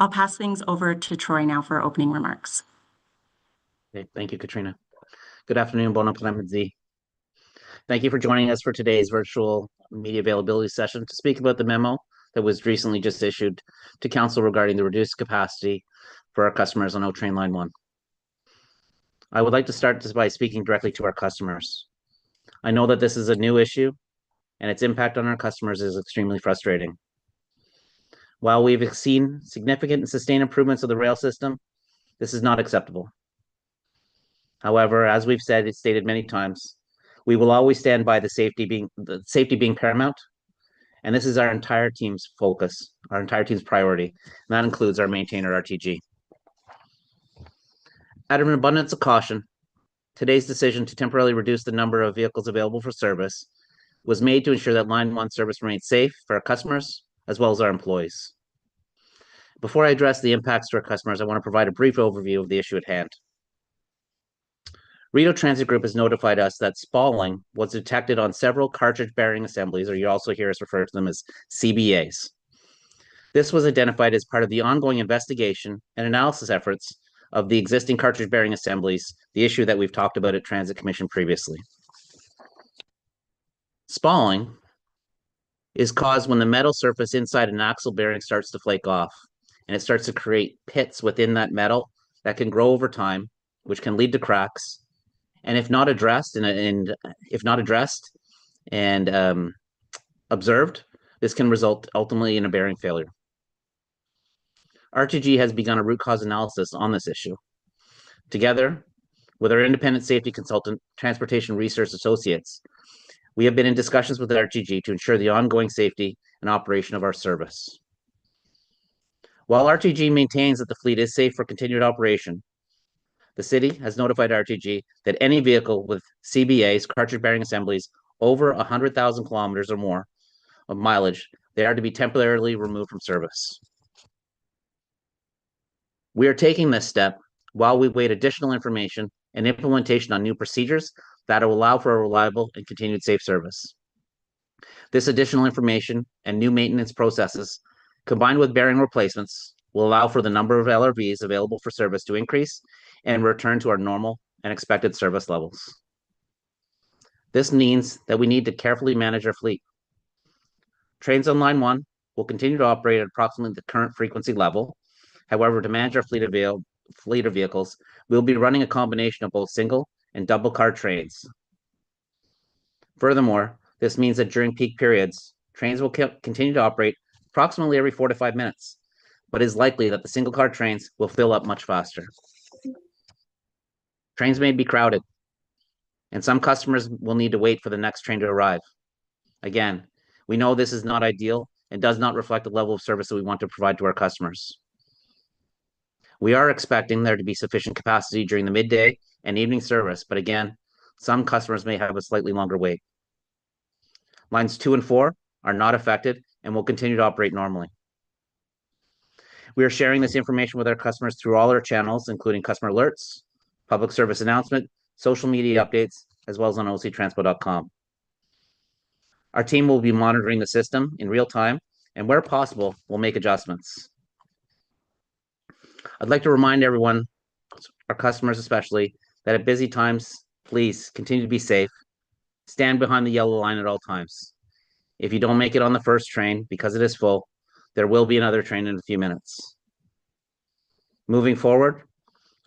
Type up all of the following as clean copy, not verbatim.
I'll pass things over to Troy now for opening remarks. Okay, thank you, Katrina. Good afternoon, bon après-midi. Thank you for joining us for today's virtual media availability session to speak about the memo that was recently just issued to Council regarding the reduced capacity for our customers on O Train Line 1. I would like to start by speaking directly to our customers. I know that this is a new issue and its impact on our customers is extremely frustrating. While we've seen significant and sustained improvements of the rail system, this is not acceptable. However, as we've stated many times, we will always stand by the safety being paramount, and this is our entire team's focus, our entire team's priority, and that includes our maintainer RTG. Out of an abundance of caution, today's decision to temporarily reduce the number of vehicles available for service was made to ensure that Line 1 service remains safe for our customers as well as our employees. Before I address the impacts to our customers, I want to provide a brief overview of the issue at hand. Rideau Transit Group has notified us that spalling was detected on several cartridge bearing assemblies, or you also hear us refer to them as CBAs. This was identified as part of the ongoing investigation and analysis efforts of the existing cartridge bearing assemblies, the issue that we've talked about at Transit Commission previously. Spalling is caused when the metal surface inside an axle bearing starts to flake off, and it starts to create pits within that metal that can grow over time, which can lead to cracks. And if not addressed and observed, this can result ultimately in a bearing failure. RTG has begun a root cause analysis on this issue. Together with our independent safety consultant, Transportation Research Associates, we have been in discussions with RTG to ensure the ongoing safety and operation of our service. While RTG maintains that the fleet is safe for continued operation, the city has notified RTG that any vehicle with CBAs, cartridge bearing assemblies, over 100,000 kilometers or more of mileage, they are to be temporarily removed from service. We are taking this step while we wait additional information and implementation on new procedures that will allow for a reliable and continued safe service. This additional information and new maintenance processes, combined with bearing replacements, will allow for the number of LRVs available for service to increase and return to our normal and expected service levels. This means that we need to carefully manage our fleet. Trains on Line 1 will continue to operate at approximately the current frequency level. However, to manage our fleet of vehicles, we'll be running a combination of both single and double car trains. Furthermore, this means that during peak periods, trains will continue to operate approximately every 4 to 5 minutes, but it is likely that the single car trains will fill up much faster. Trains may be crowded, and some customers will need to wait for the next train to arrive. Again, we know this is not ideal and does not reflect the level of service that we want to provide to our customers. We are expecting there to be sufficient capacity during the midday and evening service, but again, some customers may have a slightly longer wait. Lines 2 and 4 are not affected and will continue to operate normally. We are sharing this information with our customers through all our channels, including customer alerts, public service announcement, social media updates, as well as on octranspo.com. Our team will be monitoring the system in real time, and where possible, we'll make adjustments. I'd like to remind everyone, our customers especially, that at busy times, please continue to be safe. Stand behind the yellow line at all times. If you don't make it on the first train because it is full, there will be another train in a few minutes. Moving forward,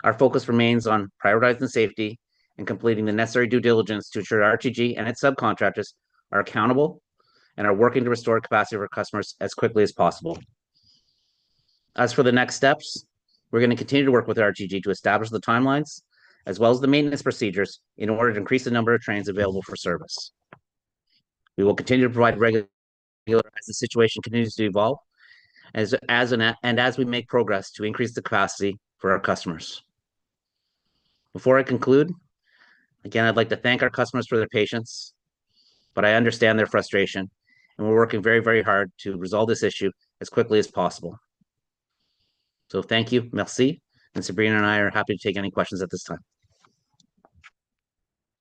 our focus remains on prioritizing safety and completing the necessary due diligence to ensure RTG and its subcontractors are accountable and are working to restore capacity for customers as quickly as possible. As for the next steps, we're going to continue to work with RTG to establish the timelines as well as the maintenance procedures in order to increase the number of trains available for service. We will continue to provide regular as the situation continues to evolve, as we make progress to increase the capacity for our customers. Before I conclude, again, I'd like to thank our customers for their patience, but I understand their frustration, and we're working very, very hard to resolve this issue as quickly as possible. So thank you, merci, and Sabrina and I are happy to take any questions at this time.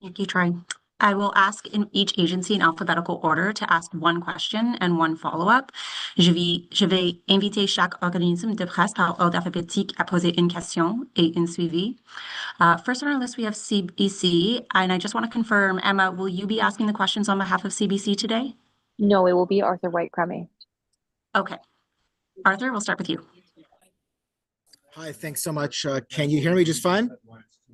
Thank you, Troy. I will ask in each agency in alphabetical order to ask one question and one follow-up. Je vais inviter chaque organisme de presse par ordre alphabétique à poser une question et une suivi. First on our list, we have CBC, and I just want to confirm, Emma, will you be asking the questions on behalf of CBC today? No, it will be Arthur White-Crummy. Okay. Arthur, we'll start with you. Hi, thanks so much. Can you hear me just fine?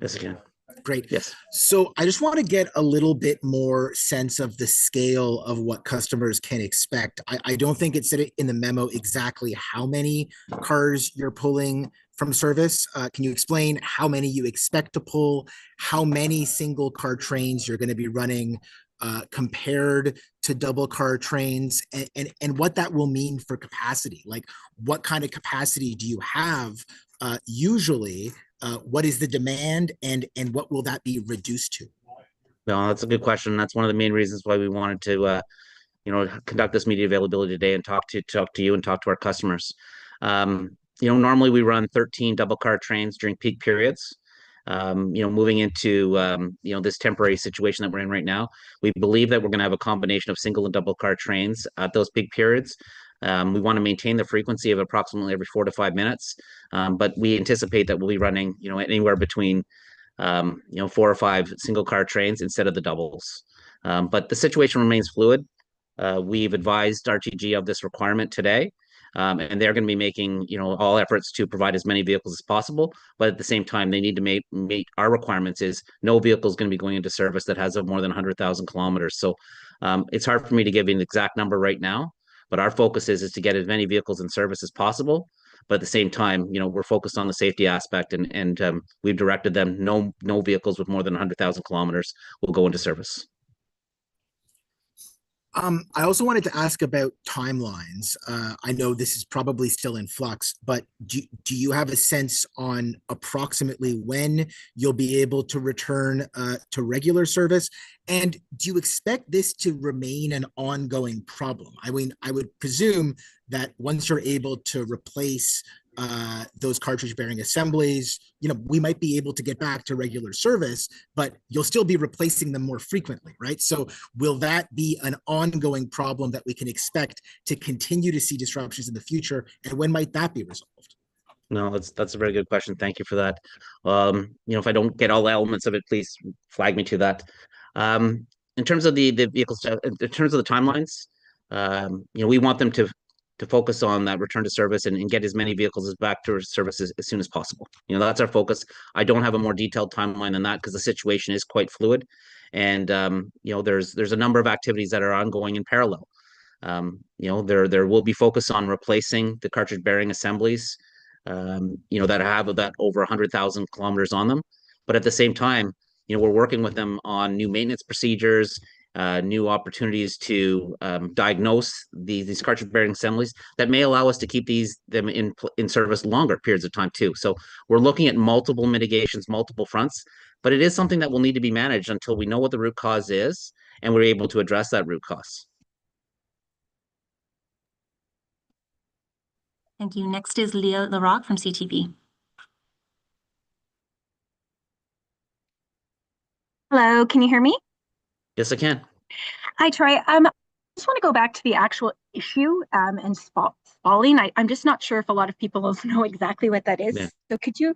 Yes, again. Great. Yes. So I just want to get a little bit more sense of the scale of what customers can expect. I don't think it said it in the memo exactly how many cars you're pulling from service. Can you explain how many you expect to pull, how many single car trains you're going to be running compared to double car trains, and what that will mean for capacity? Like, what kind of capacity do you have usually? What is the demand, and what will that be reduced to? No, that's a good question. That's one of the main reasons why we wanted to, conduct this media availability today and talk to you and talk to our customers. Normally we run 13 double car trains during peak periods. Moving into this temporary situation that we're in right now, we believe that we're going to have a combination of single and double car trains at those peak periods. We want to maintain the frequency of approximately every 4 to 5 minutes, but we anticipate that we'll be running, anywhere between, 4 or 5 single car trains instead of the doubles. But the situation remains fluid. We've advised RTG of this requirement today, and they're going to be making, all efforts to provide as many vehicles as possible. But at the same time, they need to meet our requirements. Is no vehicle is going to be going into service that has more than 100,000 kilometers. So it's hard for me to give you an exact number right now. But our focus is to get as many vehicles in service as possible. But at the same time, we're focused on the safety aspect, and we've directed them no vehicles with more than 100,000 kilometers will go into service. I also wanted to ask about timelines. I know this is probably still in flux, but do you have a sense on approximately when you'll be able to return to regular service? And do you expect this to remain an ongoing problem? I mean, I would presume that once you're able to replace those cartridge bearing assemblies, we might be able to get back to regular service, but you'll still be replacing them more frequently, right? So will that be an ongoing problem that we can expect to continue to see disruptions in the future? And when might that be resolved? No, that's a very good question. Thank you for that. If I don't get all the elements of it, please flag me to that. In terms of the vehicles, in terms of the timelines, we want them to focus on that return to service and get as many vehicles as back to service as soon as possible. That's our focus. I don't have a more detailed timeline than that because the situation is quite fluid, and there's a number of activities that are ongoing in parallel. There will be focus on replacing the cartridge bearing assemblies, that have that over 100,000 kilometers on them. But at the same time, we're working with them on new maintenance procedures, new opportunities to diagnose these cartridge bearing assemblies that may allow us to keep them in service longer periods of time too. So we're looking at multiple mitigations, multiple fronts, but it is something that will need to be managed until we know what the root cause is and we're able to address that root cause. Thank you. Next is Leah Larocque from CTV. Hello, can you hear me? Yes, I can. Hi, Troy. I just want to go back to the actual issue and spalling. I'm just not sure if a lot of people know exactly what that is. Yeah. So could you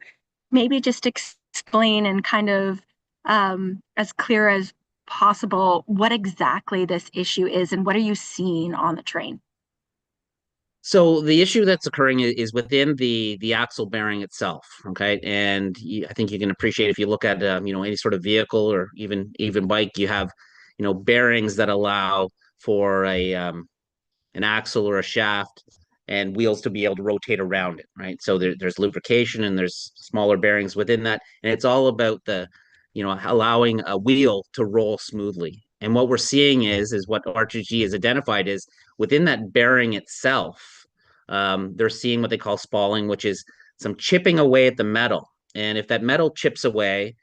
maybe just explain and kind of as clear as possible what exactly this issue is and what are you seeing on the train? So the issue that's occurring is within the axle bearing itself, okay? And I think you can appreciate if you look at any sort of vehicle or even bike, you have bearings that allow for an axle or a shaft and wheels to be able to rotate around it, right? So there's lubrication and there's smaller bearings within that, and it's all about allowing a wheel to roll smoothly. And what we're seeing is what RTG has identified is within that bearing itself, they're seeing what they call spalling, which is some chipping away at the metal. And if that metal chips away,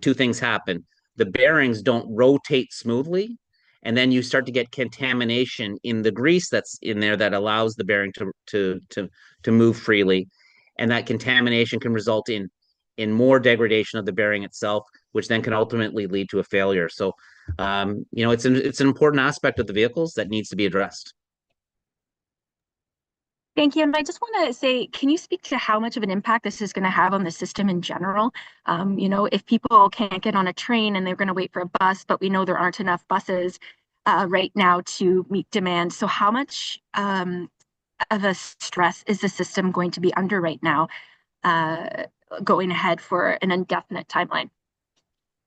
two things happen. The bearings don't rotate smoothly, and then you start to get contamination in the grease that's in there that allows the bearing to move freely. And that contamination can result in more degradation of the bearing itself, which then can ultimately lead to a failure. So It's an important aspect of the vehicles that needs to be addressed. Thank you. And I just want to say, can you speak to how much of an impact this is going to have on the system in general? If people can't get on a train and they're going to wait for a bus, but we know there aren't enough buses right now to meet demand. So how much of a stress is the system going to be under right now, going ahead for an indefinite timeline?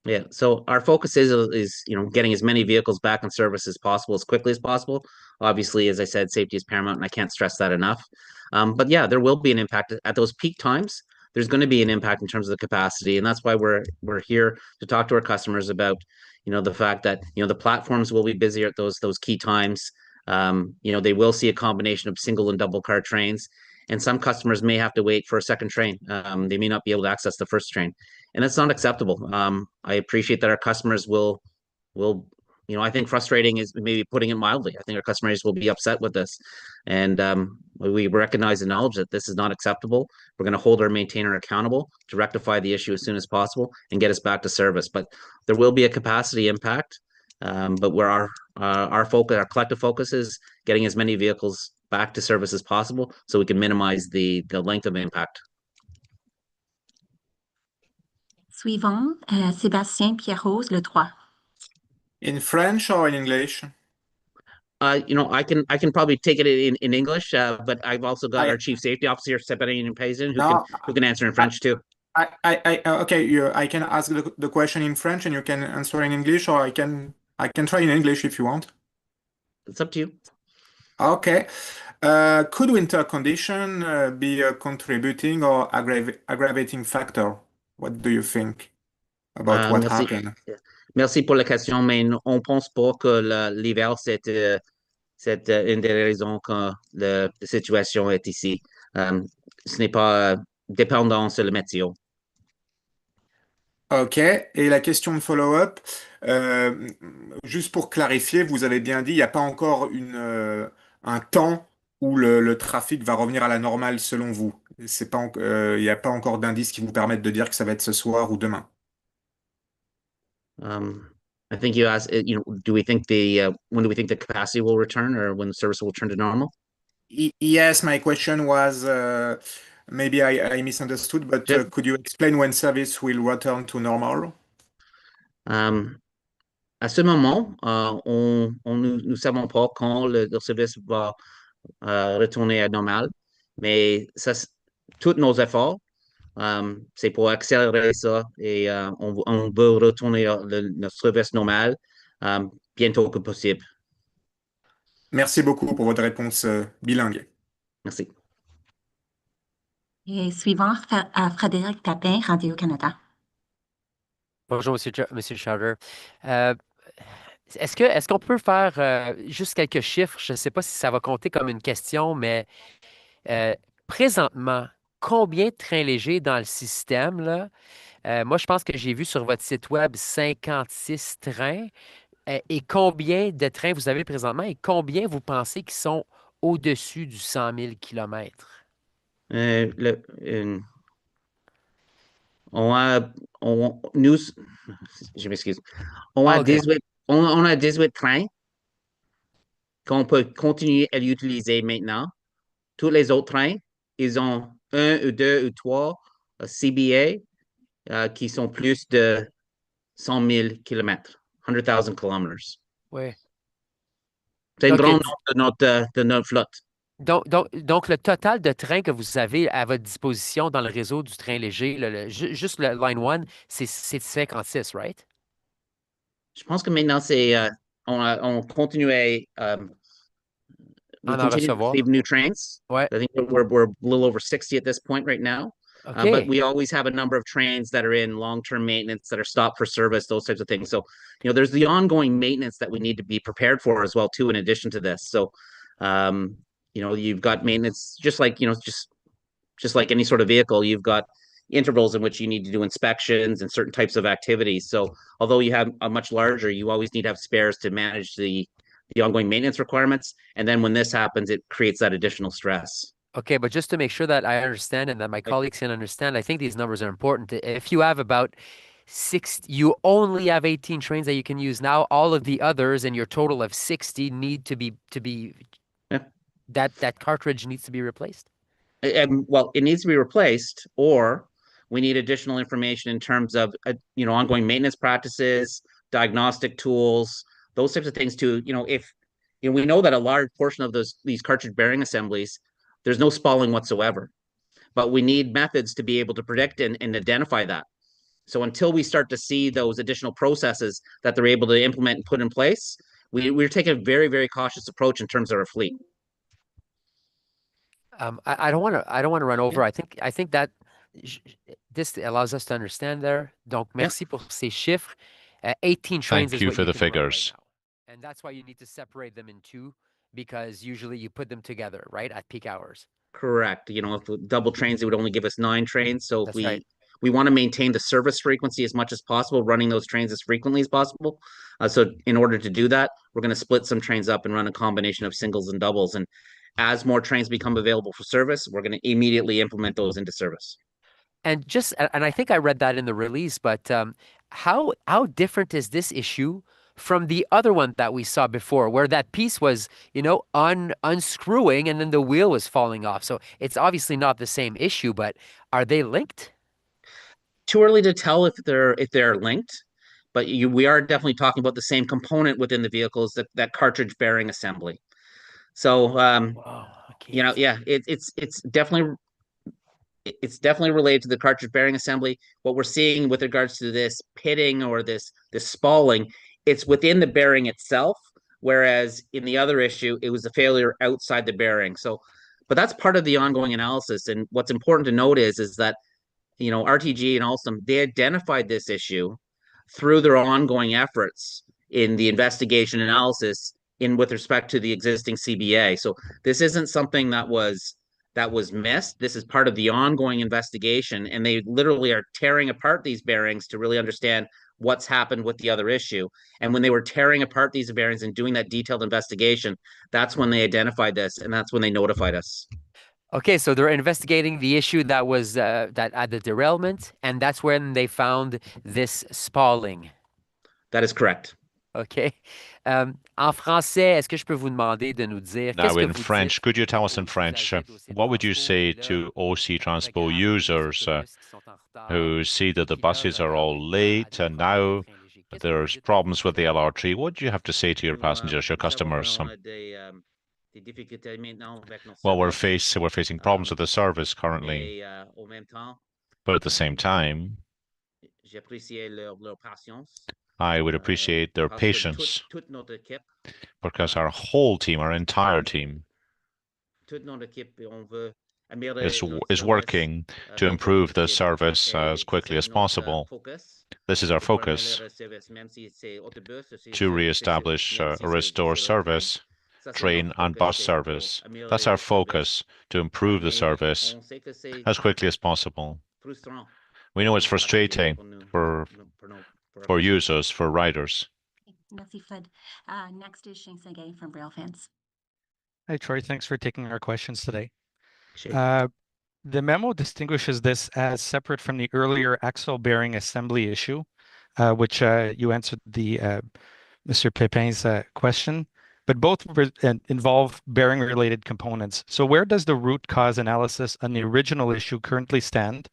Yeah, so our focus is getting as many vehicles back in service as possible, as quickly as possible. Obviously, as I said, safety is paramount, and I can't stress that enough. But yeah, there will be an impact at those peak times. There's going to be an impact in terms of the capacity, and that's why we're here to talk to our customers about the fact that the platforms will be busier at those key times. They will see a combination of single and double car trains, and some customers may have to wait for a second train. They may not be able to access the first train, and that's not acceptable. I appreciate that our customers will, I think frustrating is maybe putting it mildly. I think our customers will be upset with this, and we recognize and acknowledge that this is not acceptable. We're going to hold our maintainer accountable to rectify the issue as soon as possible and get us back to service. But there will be a capacity impact. But where our focus, our collective focus, is getting as many vehicles back to service as possible, so we can minimize the length of impact. Suivant, Sébastien Pierrot, le 3. In French or in English? I can probably take it in English, but I've also got our Chief Safety Officer, Sebastian Payson, who can answer in French too. Okay, I can ask the question in French and you can answer in English, or I can try in English if you want. It's up to you. Okay. Could winter condition be a contributing or aggravating factor? What do you think about what Merci. happened? Merci pour la question, mais on pense pas que l'hiver, c'est une des raisons que la situation est ici. Ce n'est pas dépendant sur le météo. Ok, et la question de follow-up, juste pour clarifier, vous avez bien dit, il n'y a pas encore un temps où le trafic va revenir à la normale selon vous. C'est pas, il n'y a pas encore d'indices qui vous permettent de dire que ça va être ce soir ou demain. I think you asked, do we think when do we think the capacity will return, or when the service will return to normal? Yes, my question was, maybe I misunderstood, but could you explain when service will return to normal? À ce moment, nous savons pas quand le service va retourner à normal, mais tous nos efforts, c'est pour accélérer ça, et on veut retourner à notre service normal bientôt que possible. Merci beaucoup pour votre réponse bilingue. Merci. Et suivant, Frédéric Tapin, Radio-Canada. Bonjour, Monsieur Schauder. Est-ce qu'on peut faire juste quelques chiffres? Je ne sais pas si ça va compter comme une question, mais présentement, combien de trains légers dans le système, là? Moi, je pense que j'ai vu sur votre site web 56 trains. Et combien de trains vous avez présentement et combien vous pensez qu'ils sont au-dessus du 100 000 km? Je m'excuse. On a 18 trains qu'on peut continuer à utiliser maintenant. Tous les autres trains, ils ont un ou deux ou trois CBA qui sont plus de 100 000 km, 100,000 km. Oui. C'est une grande nombre de notre flotte. Donc, le total de trains que vous avez à votre disposition dans le réseau du train léger, juste le Line 1, c'est 56, right? Je pense que maintenant, on continue à we continue to receive new trains. Ouais. I think we're a little over 60 at this point right now. Okay. But we always have a number of trains that are in long-term maintenance, that are stopped for service, those types of things. So, there's the ongoing maintenance that we need to be prepared for as well, too, in addition to this. So, you've got maintenance, just like any sort of vehicle, you've got intervals in which you need to do inspections and certain types of activities. So, although you have a much larger, you always need to have spares to manage the ongoing maintenance requirements. And then when this happens, it creates that additional stress. Okay, but just to make sure that I understand and that my colleagues can understand, I think these numbers are important. If you have about you only have 18 trains that you can use now. All of the others and your total of 60 need to be Yeah. that cartridge needs to be replaced. And well, it needs to be replaced, or we need additional information in terms of ongoing maintenance practices, diagnostic tools, those types of things. To if we know that a large portion of these cartridge bearing assemblies, there's no spalling whatsoever, but we need methods to be able to predict and identify that. So until we start to see those additional processes that they're able to implement and put in place, we're taking a very, very cautious approach in terms of our fleet. I don't want to run over. Yeah. I think that this allows us to understand there. Donc, merci pour ces chiffres. 18 trains Thank is you what for you the can run right figures. now. And that's why you need to separate them in two, because usually you put them together, right, at peak hours. Correct. If we double trains, it would only give us 9 trains. So if That's right. we want to maintain the service frequency as much as possible, running those trains as frequently as possible. So in order to do that, we're going to split some trains up and run a combination of singles and doubles. And as more trains become available for service, we're going to immediately implement those into service. And I think I read that in the release, but how different is this issue from the other one that we saw before, where that piece was, unscrewing and then the wheel was falling off? So it's obviously not the same issue, but are they linked? Too early to tell if they're linked, but we are definitely talking about the same component within the vehicles, that cartridge bearing assembly. So Wow. Okay. yeah, it's definitely related to the cartridge bearing assembly. What we're seeing with regards to this pitting or this spalling, it's within the bearing itself, whereas in the other issue, it was a failure outside the bearing. So, but that's part of the ongoing analysis. And what's important to note is that RTG and Alstom, they identified this issue through their ongoing efforts in the investigation analysis in with respect to the existing CBA. So this isn't something that was missed. This is part of the ongoing investigation, and they literally are tearing apart these bearings to really understand what's happened with the other issue. And when they were tearing apart these bearings and doing that detailed investigation, that's when they identified this, and that's when they notified us. Okay, so they're investigating the issue that was that at the derailment, and that's when they found this spalling. That is correct. OK. En français, est-ce que je peux vous demander de nous dire Now, qu'est-ce que in vous French, dites could you tell us aux in French, usagers d'OC what would you Transpo say qui, là, to OC Transpo regardent les users autobus qui sont en who retard, see that the qui, là, buses are regardent all les temps à late des and problèmes de now train léger? Qu'est-ce que vous there's dites à problems with the ces gens-là? LRT? What do you have to say to your passengers, your customers? Well, we're facing problems with the service currently, but at the same time, I would appreciate their patience because our whole team, our entire team, is working to improve the service as quickly as possible. This is our focus to reestablish or restore service, train and bus service. That's our focus, to improve the service as quickly as possible. We know it's frustrating for users, for riders. Merci, Fred. Next is Shane Segay from Railfans. Hi, Troy. Thanks for taking our questions today. Sure. The memo distinguishes this as separate from the earlier axle bearing assembly issue, which you answered Mr. Pépin's question, but both involve bearing-related components. So where does the root cause analysis on the original issue currently stand?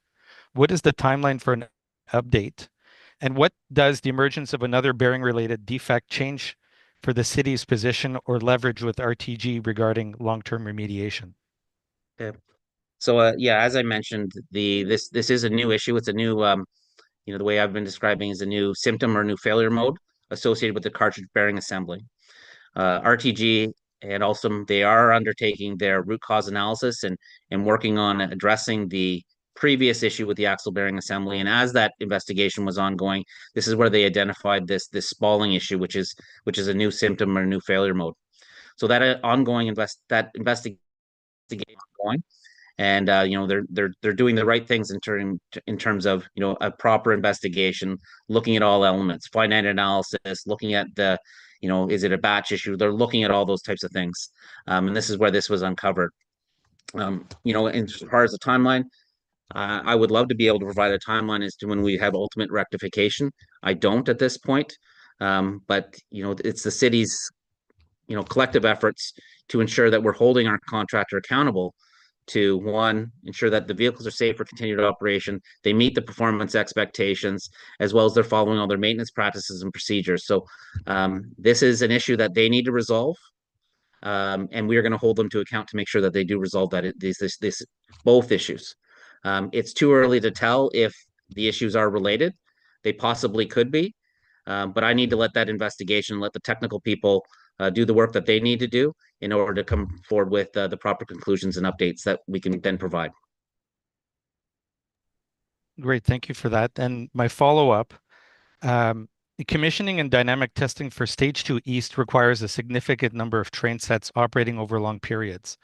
What is the timeline for an update? And what does the emergence of another bearing-related defect change for the city's position or leverage with RTG regarding long-term remediation? Okay. So yeah, as I mentioned, this is a new issue. It's a new the way I've been describing is a new symptom or new failure mode associated with the cartridge bearing assembly. RTG and also they are undertaking their root cause analysis and working on addressing the previous issue with the axle bearing assembly. And as that investigation was ongoing, this is where they identified this spalling issue, which is a new symptom or new failure mode. So that ongoing investigation ongoing. And they're doing the right things in terms of a proper investigation, looking at all elements, finite analysis, looking at the is it a batch issue? They're looking at all those types of things, and this is where this was uncovered. As far as the timeline, I would love to be able to provide a timeline as to when we have ultimate rectification. I don't at this point, but it's the city's collective efforts to ensure that we're holding our contractor accountable to, one, ensure that the vehicles are safe for continued operation, they meet the performance expectations, as well as they're following all their maintenance practices and procedures. So this is an issue that they need to resolve. And we are going to hold them to account to make sure that they do resolve both issues. It's too early to tell if the issues are related. They possibly could be, but I need to let that investigation, let the technical people do the work that they need to do in order to come forward with the proper conclusions and updates that we can then provide. Great, thank you for that. And my follow-up, commissioning and dynamic testing for Stage 2 East requires a significant number of train sets operating over long periods.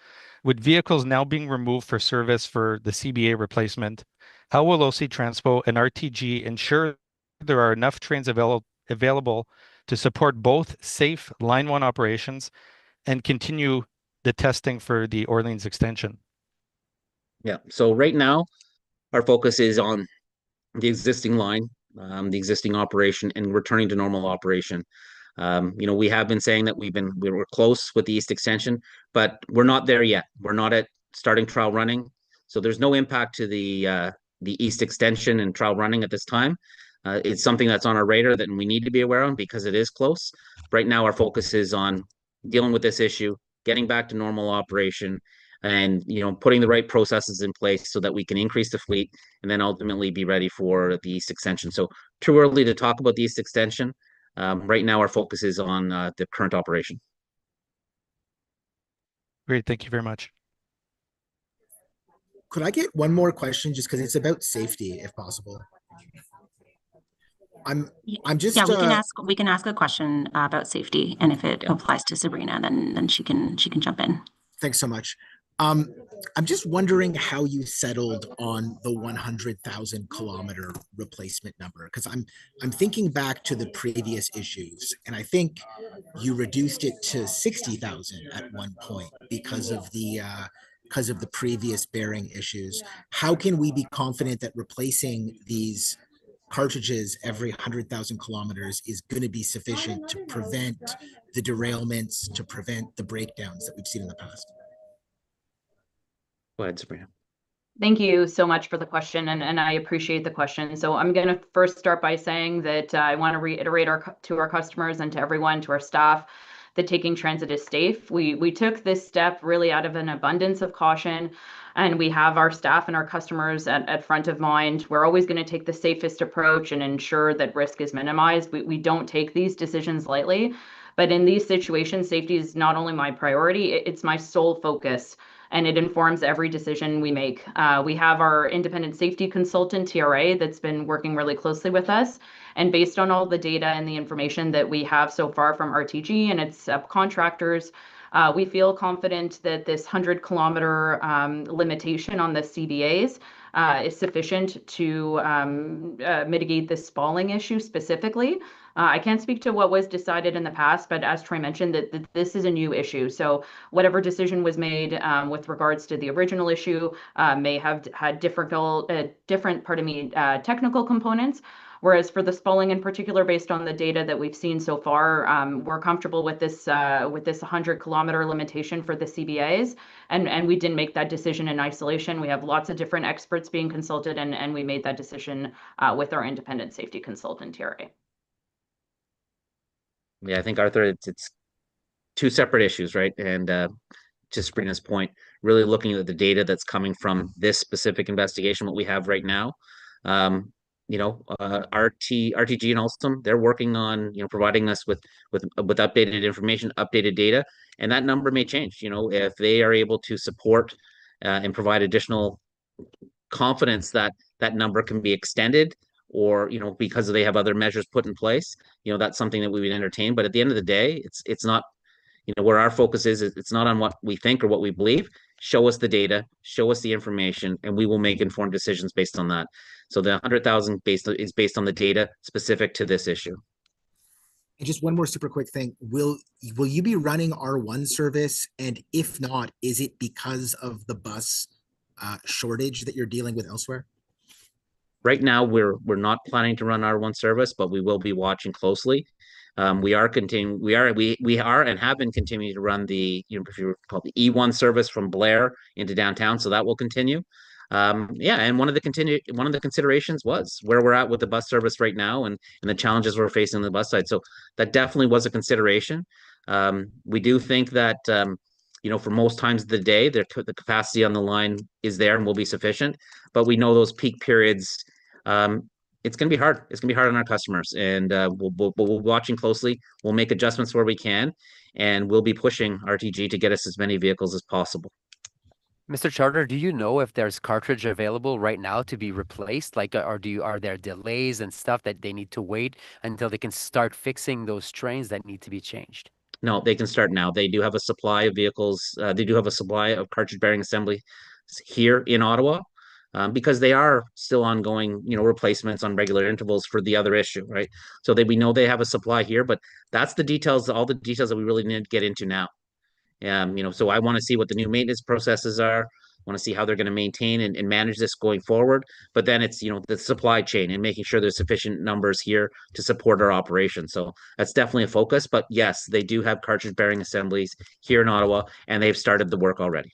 With vehicles now being removed for service for the CBA replacement, how will OC Transpo and RTG ensure there are enough trains available to support both safe Line 1 operations and continue the testing for the Orleans extension? Yeah, so right now, our focus is on the existing line, the existing operation, and returning to normal operation. We have been saying that we were close with the East Extension, but we're not there yet. We're not at starting trial running, so there's no impact to the East Extension and trial running at this time. It's something that's on our radar that we need to be aware of because it is close. Right now, our focus is on dealing with this issue, getting back to normal operation, and putting the right processes in place so that we can increase the fleet and then ultimately be ready for the East Extension. So too early to talk about the East Extension. Right now, our focus is on the current operation. Great, thank you very much. Could I get one more question just because it's about safety, if possible? I'm just Yeah, we can ask a question about safety, and if it applies to Sabrina, then she can jump in. Thanks so much. I'm just wondering how you settled on the 100,000 kilometer replacement number, because I'm thinking back to the previous issues, and I think you reduced it to 60,000 at one point because of the previous bearing issues. How can we be confident that replacing these cartridges every 100,000 kilometers is going to be sufficient to prevent the derailments, to prevent the breakdowns that we've seen in the past? Go ahead, Sabrina. Thank you so much for the question, and I appreciate the question. So I'm going to first start by saying that I want to reiterate to our customers and to everyone, to our staff, that taking transit is safe. We took this step really out of an abundance of caution, and we have our staff and our customers at front of mind. We're always going to take the safest approach and ensure that risk is minimized. We don't take these decisions lightly, but in these situations, safety is not only my priority, it's my sole focus, and it informs every decision we make. We have our independent safety consultant, TRA, that's been working really closely with us. And based on all the data and the information that we have so far from RTG and its subcontractors, we feel confident that this 100-kilometer limitation on the CBAs is sufficient to mitigate the spalling issue specifically. I can't speak to what was decided in the past, but as Troy mentioned, that this is a new issue. So whatever decision was made with regards to the original issue may have had different technical components. Whereas for the spalling in particular, based on the data that we've seen so far, we're comfortable with this 100-kilometer limitation for the CBAs, and we didn't make that decision in isolation. We have lots of different experts being consulted, and we made that decision with our independent safety consultant, TRA. Yeah, I think, Arthur, it's two separate issues, right? And to Sabrina's point, really looking at the data that's coming from this specific investigation, what we have right now. RTG and Alstom, they're working on providing us with updated information, updated data, and that number may change. If they are able to support and provide additional confidence that that number can be extended, or because they have other measures put in place, that's something that we would entertain. But at the end of the day, it's not where our focus is. It's not on what we think or what we believe. Show us the data, show us the information, and we will make informed decisions based on that. So the 100,000 is based on the data specific to this issue. And just one more super quick thing. Will you be running R1 service? And if not, is it because of the bus shortage that you're dealing with elsewhere? Right now, we're not planning to run R1 service, but we will be watching closely. We are and have been continuing to run the, if you call the E1 service from Blair into downtown, so that will continue. Yeah, and one of the considerations was where we're at with the bus service right now, and the challenges we're facing on the bus side. So that definitely was a consideration. We do think that for most times of the day, the capacity on the line is there and will be sufficient. But we know those peak periods, it's going to be hard. It's going to be hard on our customers, and we'll be watching closely. We'll make adjustments where we can, and we'll be pushing RTG to get us as many vehicles as possible. Mr. Charter, do you know if there's cartridge available right now to be replaced? Like, are there delays and stuff that they need to wait until they can start fixing those trains that need to be changed? No, they can start now. They do have a supply of vehicles. They do have a supply of cartridge bearing assembly here in Ottawa, because they are still ongoing, replacements on regular intervals for the other issue, right? So we know they have a supply here, but that's the details, all the details that we really need to get into now. So I want to see what the new maintenance processes are. I want to see how they're going to maintain and manage this going forward. But then it's, the supply chain and making sure there's sufficient numbers here to support our operation. So that's definitely a focus. But yes, they do have cartridge bearing assemblies here in Ottawa, and they've started the work already.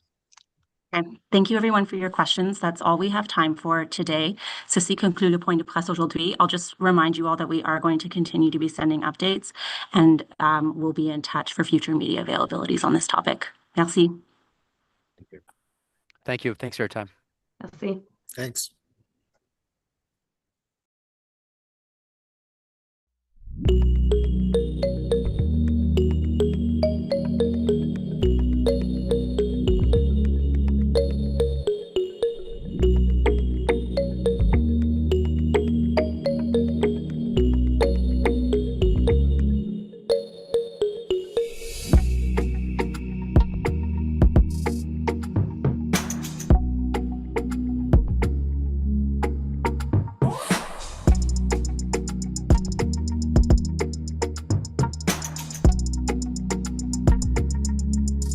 Okay. Thank you everyone for your questions. That's all we have time for today. Ceci conclut le point de presse aujourd'hui. I'll just remind you all that we are going to continue to be sending updates, and we'll be in touch for future media availabilities on this topic. Merci. Thank you. Thanks for your time. Merci. Thanks.